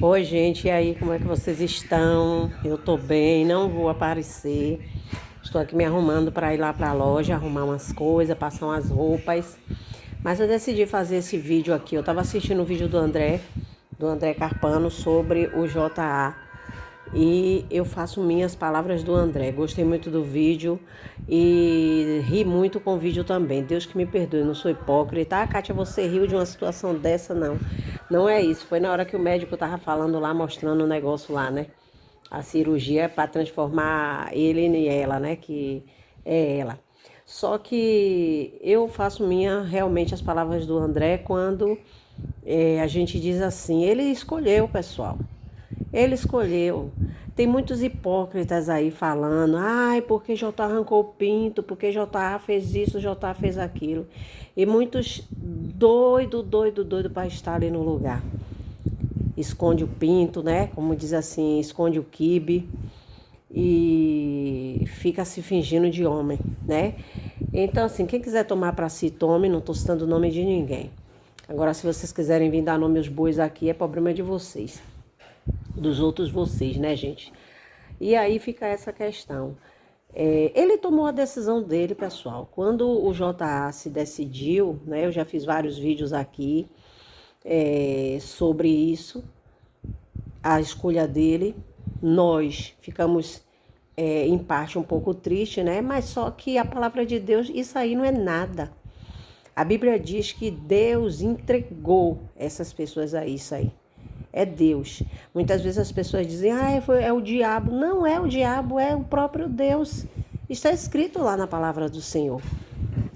Oi, gente, e aí, como é que vocês estão? Eu tô bem, não vou aparecer. Estou aqui me arrumando para ir lá para a loja, arrumar umas coisas, passar umas roupas. Mas eu decidi fazer esse vídeo aqui. Eu tava assistindo o vídeo do André Carpano, sobre o JA. E eu faço minhas palavras do André. Gostei muito do vídeo e ri muito com o vídeo também. Deus que me perdoe, não sou hipócrita. Ah, Kátia, você riu de uma situação dessa? Não. Não é isso. Foi na hora que o médico tava falando lá, mostrando o negócio lá, né? A cirurgia para transformar ele em ela, né? Que é ela. Só que eu faço minha realmente as palavras do André quando a gente diz assim, ele escolheu, pessoal. Ele escolheu. Tem muitos hipócritas aí falando, ai, porque J arrancou o pinto, porque J fez isso, J fez aquilo. E muitos doido para estar ali no lugar. Esconde o pinto, né? Como diz assim, esconde o quibe e fica se fingindo de homem, né? Então, assim, quem quiser tomar para si, tome, não estou citando o nome de ninguém. Agora, se vocês quiserem vir dar nome aos bois aqui, é problema de vocês. Dos outros vocês, né, gente? E aí fica essa questão. Ele tomou a decisão dele, pessoal. Quando o JA se decidiu, né? Eu já fiz vários vídeos aqui sobre isso, a escolha dele. Nós ficamos, em parte, um pouco tristes, né? Mas só que a palavra de Deus, isso aí não é nada. A Bíblia diz que Deus entregou essas pessoas a isso aí. É Deus. Muitas vezes as pessoas dizem, é o diabo. Não é o diabo, é o próprio Deus. Está escrito lá na palavra do Senhor.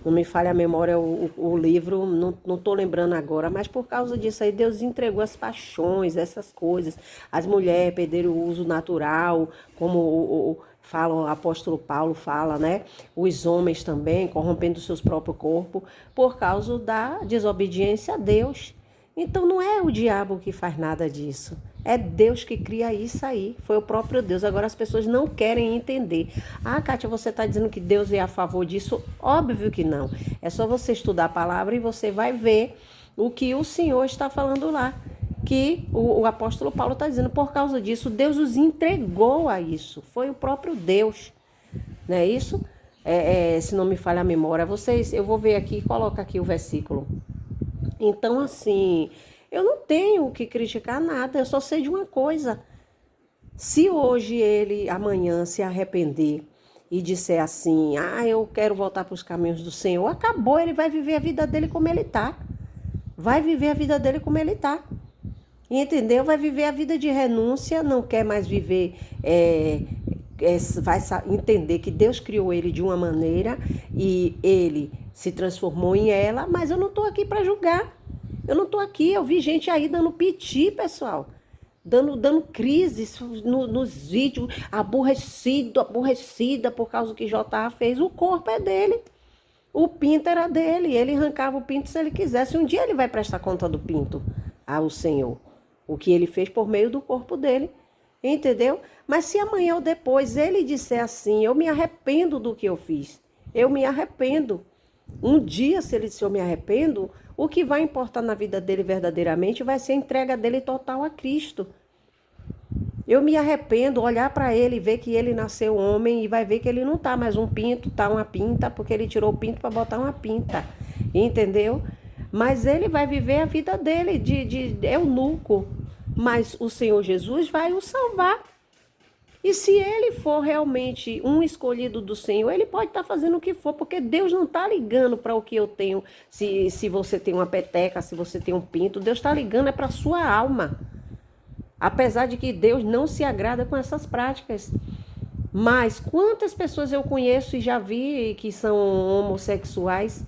Não me falha a memória o livro, não estou lembrando agora, mas por causa disso aí, Deus entregou as paixões, essas coisas. As mulheres perderam o uso natural, como o apóstolo Paulo fala, né? Os homens também, corrompendo seus próprios corpos, por causa da desobediência a Deus. Então não é o diabo que faz nada disso. É Deus que cria isso aí. Foi o próprio Deus. Agora as pessoas não querem entender. Ah, Kátia, você está dizendo que Deus é a favor disso? Óbvio que não. É só você estudar a palavra e você vai ver o que o Senhor está falando lá. Que o apóstolo Paulo está dizendo. Por causa disso, Deus os entregou a isso. Foi o próprio Deus. Não é isso? Se não me falha a memória. Eu vou ver aqui, coloca aqui o versículo. Então, assim, eu não tenho que criticar nada, eu só sei de uma coisa. Se hoje ele, amanhã, se arrepender e disser assim, eu quero voltar para os caminhos do Senhor, acabou, ele vai viver a vida dele como ele está. Vai viver a vida dele como ele está. Entendeu? Vai viver a vida de renúncia, não quer mais viver, vai entender que Deus criou ele de uma maneira e ele se transformou em ela, mas eu não estou aqui para julgar. Eu não estou aqui, eu vi gente aí dando piti, pessoal. Dando crises nos vídeos, aborrecida por causa do que J.A. fez. O corpo é dele. O pinto era dele. Ele arrancava o pinto se ele quisesse. Um dia ele vai prestar conta do pinto ao Senhor. O que ele fez por meio do corpo dele. Entendeu? Mas se amanhã ou depois ele disser assim, eu me arrependo do que eu fiz. Eu me arrependo. Um dia, se ele disser eu me arrependo, o que vai importar na vida dele verdadeiramente vai ser a entrega dele total a Cristo. Eu me arrependo, olhar para ele e ver que ele nasceu homem e vai ver que ele não tá mais um pinto, tá uma pinta, porque ele tirou o pinto para botar uma pinta. Entendeu? Mas ele vai viver a vida dele de eunuco. Mas o Senhor Jesus vai o salvar. E se ele for realmente um escolhido do Senhor, ele pode estar fazendo o que for, porque Deus não está ligando para o que eu tenho, se você tem uma peteca, se você tem um pinto, Deus está ligando é para a sua alma. Apesar de que Deus não se agrada com essas práticas. Mas quantas pessoas eu conheço e já vi que são homossexuais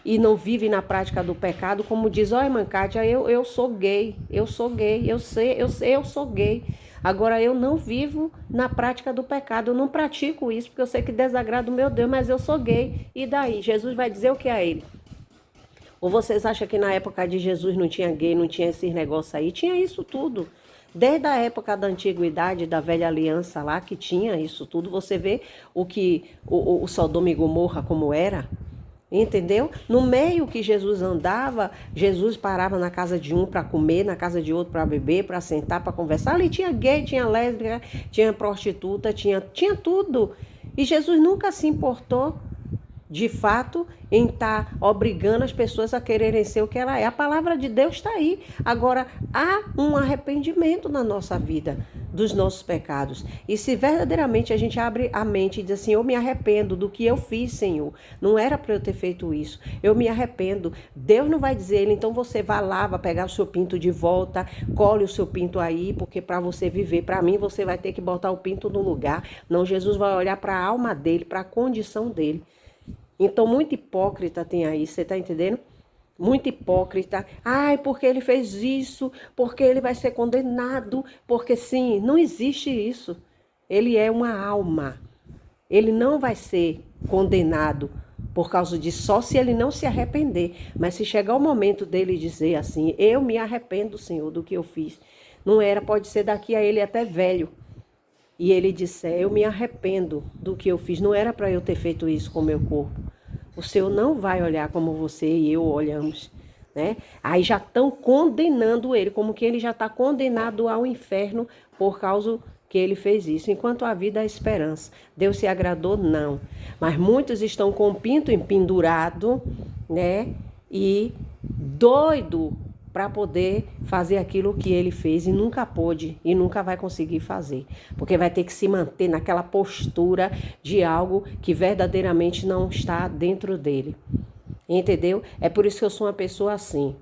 e não vivem na prática do pecado, como diz, olha, irmã Kátia, eu sou gay, eu sou gay, eu sou gay. Agora, eu não vivo na prática do pecado, eu não pratico isso, porque eu sei que desagrada o meu Deus, mas eu sou gay. E daí? Jesus vai dizer o que a ele? Ou vocês acham que na época de Jesus não tinha gay, não tinha esses negócios aí? Tinha isso tudo. Desde a época da antiguidade, da velha aliança lá, que tinha isso tudo, você vê o que o Sodoma e Gomorra como era. Entendeu? No meio que Jesus andava, Jesus parava na casa de um para comer, na casa de outro para beber, para sentar, para conversar. Ali tinha gay, tinha lésbica, tinha prostituta, tinha tudo. E Jesus nunca se importou, de fato, em estar obrigando as pessoas a quererem ser o que ela é. A palavra de Deus está aí. Agora, há um arrependimento na nossa vida dos nossos pecados. E se verdadeiramente a gente abre a mente e diz assim, eu me arrependo do que eu fiz, Senhor. Não era para eu ter feito isso. Eu me arrependo. Deus não vai dizer, então você vai lá, vai pegar o seu pinto de volta, colhe o seu pinto aí, porque para você viver, para mim, você vai ter que botar o pinto no lugar. Não, Jesus vai olhar para a alma dele, para a condição dele. Então, muito hipócrita tem aí, você está entendendo? Muito hipócrita. Ai, porque ele fez isso, porque ele vai ser condenado, porque sim, não existe isso. Ele é uma alma. Ele não vai ser condenado por causa disso, só se ele não se arrepender. Mas se chegar o momento dele dizer assim, eu me arrependo, Senhor, do que eu fiz. Não era, pode ser daqui a ele até velho. E ele disser, eu me arrependo do que eu fiz, não era para eu ter feito isso com o meu corpo. O Senhor não vai olhar como você e eu olhamos, né? Aí já estão condenando ele, como que ele já está condenado ao inferno por causa que ele fez isso. Enquanto a vida há esperança. Deus se agradou? Não. Mas muitos estão com o pinto empendurado, né? E doido para poder fazer aquilo que ele fez e nunca pôde e nunca vai conseguir fazer. Porque vai ter que se manter naquela postura de algo que verdadeiramente não está dentro dele. Entendeu? É por isso que eu sou uma pessoa assim.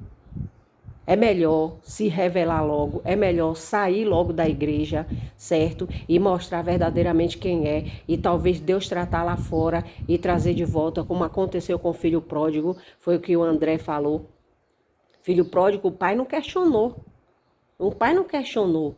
É melhor se revelar logo, é melhor sair logo da igreja, certo? E mostrar verdadeiramente quem é. E talvez Deus tratar lá fora e trazer de volta, como aconteceu com o filho pródigo, foi o que o André falou. Filho pródigo, o pai não questionou. O pai não questionou,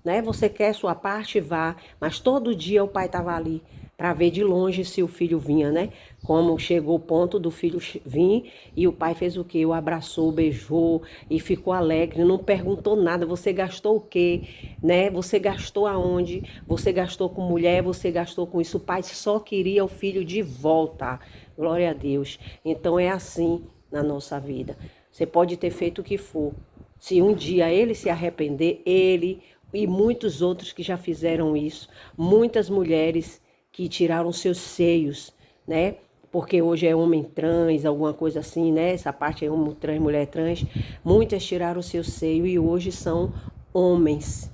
né? Você quer sua parte, vá. Mas todo dia o pai estava ali para ver de longe se o filho vinha, né? Como chegou o ponto do filho vir e o pai fez o quê? O abraçou, beijou e ficou alegre, não perguntou nada. Você gastou o quê, né? Você gastou aonde? Você gastou com mulher, você gastou com isso. O pai só queria o filho de volta. Glória a Deus. Então é assim na nossa vida. Você pode ter feito o que for. Se um dia ele se arrepender, ele e muitos outros que já fizeram isso, muitas mulheres que tiraram seus seios, né? Porque hoje é homem trans, alguma coisa assim, né? Essa parte é homem trans, mulher trans. Muitas tiraram seu seio e hoje são homens.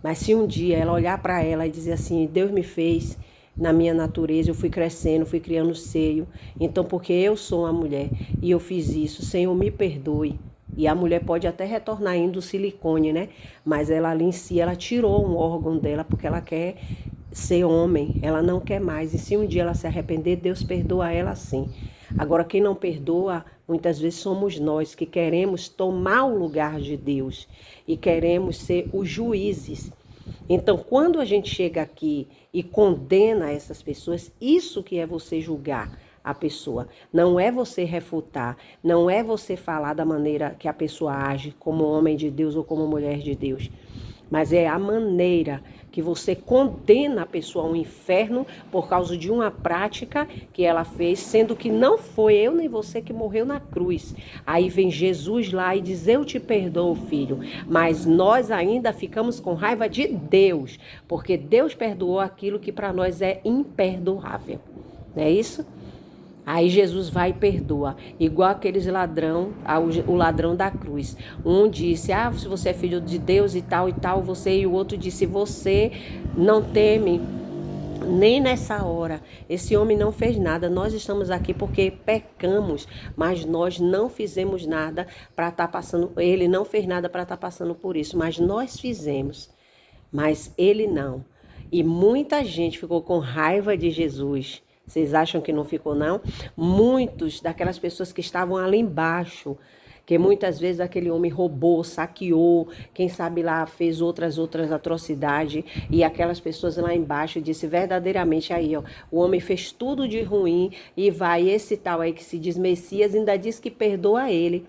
Mas se um dia ela olhar para ela e dizer assim, Deus me fez na minha natureza, eu fui crescendo, fui criando seio. Então, porque eu sou uma mulher e eu fiz isso, Senhor, me perdoe. E a mulher pode até retornar indo silicone, né? Mas ela ali em si, ela tirou um órgão dela porque ela quer ser homem, ela não quer mais. E se um dia ela se arrepender, Deus perdoa ela sim. Agora, quem não perdoa, muitas vezes somos nós que queremos tomar o lugar de Deus e queremos ser os juízes. Então, quando a gente chega aqui e condena essas pessoas, isso que é você julgar a pessoa. Não é você refutar, não é você falar da maneira que a pessoa age como homem de Deus ou como mulher de Deus. Mas é a maneira que você condena a pessoa ao inferno por causa de uma prática que ela fez, sendo que não foi eu nem você que morreu na cruz. Aí vem Jesus lá e diz, eu te perdoo, filho. Mas nós ainda ficamos com raiva de Deus, porque Deus perdoou aquilo que para nós é imperdoável. Não é isso? Aí Jesus vai e perdoa, igual aqueles o ladrão da cruz. Um disse, se você é filho de Deus e tal, você, e o outro disse, você não teme nem nessa hora. Esse homem não fez nada, nós estamos aqui porque pecamos, mas nós não fizemos nada para estar passando, ele não fez nada para estar passando por isso, mas nós fizemos, mas ele não. E muita gente ficou com raiva de Jesus. Vocês acham que não ficou, não? Muitos daquelas pessoas que estavam ali embaixo, que muitas vezes aquele homem roubou, saqueou, quem sabe lá fez outras atrocidades, e aquelas pessoas lá embaixo disse verdadeiramente aí, ó, o homem fez tudo de ruim e vai esse tal aí que se diz Messias ainda diz que perdoa ele.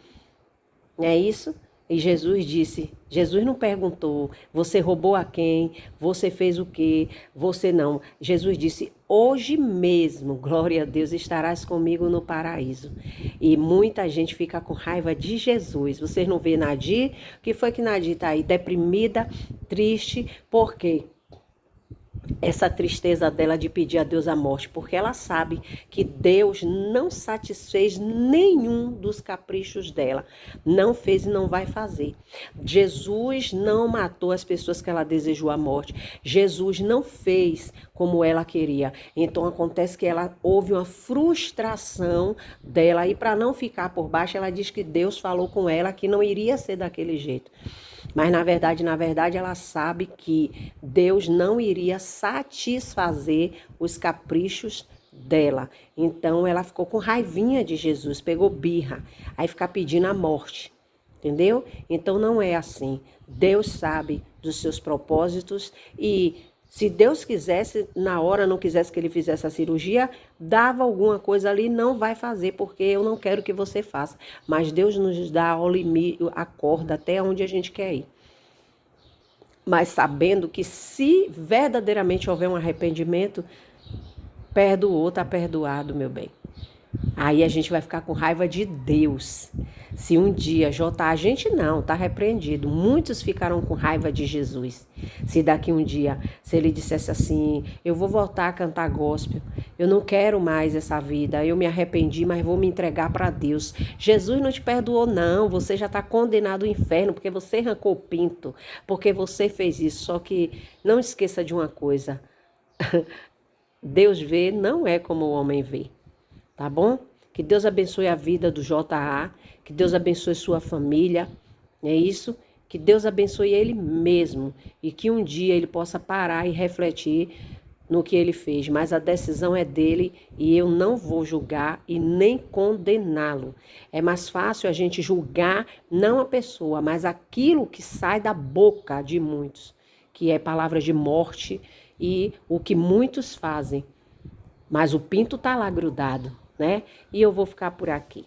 É isso? E Jesus não perguntou, você roubou a quem? Você fez o quê? Você não. Jesus disse, hoje mesmo, glória a Deus, estarás comigo no paraíso. E muita gente fica com raiva de Jesus. Vocês não vê Nadir? O que foi que Nadir está aí? Deprimida, triste, por quê? Essa tristeza dela de pedir a Deus a morte, porque ela sabe que Deus não satisfez nenhum dos caprichos dela, não fez e não vai fazer. Jesus não matou as pessoas que ela desejou a morte, Jesus não fez como ela queria, então acontece que ela houve uma frustração dela, e para não ficar por baixo, ela diz que Deus falou com ela que não iria ser daquele jeito. Mas na verdade, ela sabe que Deus não iria satisfazer os caprichos dela. Então ela ficou com raivinha de Jesus, pegou birra, aí fica pedindo a morte. Entendeu? Então não é assim. Deus sabe dos seus propósitos e se Deus quisesse, na hora não quisesse que ele fizesse a cirurgia, dava alguma coisa ali, não vai fazer, porque eu não quero que você faça. Mas Deus nos dá o limite, a corda até onde a gente quer ir. Mas sabendo que se verdadeiramente houver um arrependimento, perdoou, está perdoado, meu bem. Aí a gente vai ficar com raiva de Deus. Se um dia a gente não, está repreendido. Muitos ficaram com raiva de Jesus. Se daqui um dia, se ele dissesse assim, eu vou voltar a cantar gospel, eu não quero mais essa vida, eu me arrependi, mas vou me entregar para Deus. Jesus não te perdoou não, você já está condenado ao inferno, porque você arrancou o pinto, porque você fez isso. Só que não esqueça de uma coisa, Deus vê não é como o homem vê. Tá bom? Que Deus abençoe a vida do J.A., que Deus abençoe sua família, é isso? Que Deus abençoe ele mesmo e que um dia ele possa parar e refletir no que ele fez. Mas a decisão é dele e eu não vou julgar e nem condená-lo. É mais fácil a gente julgar não a pessoa, mas aquilo que sai da boca de muitos, que é palavras de morte e o que muitos fazem. Mas o pinto tá lá grudado, né? E eu vou ficar por aqui.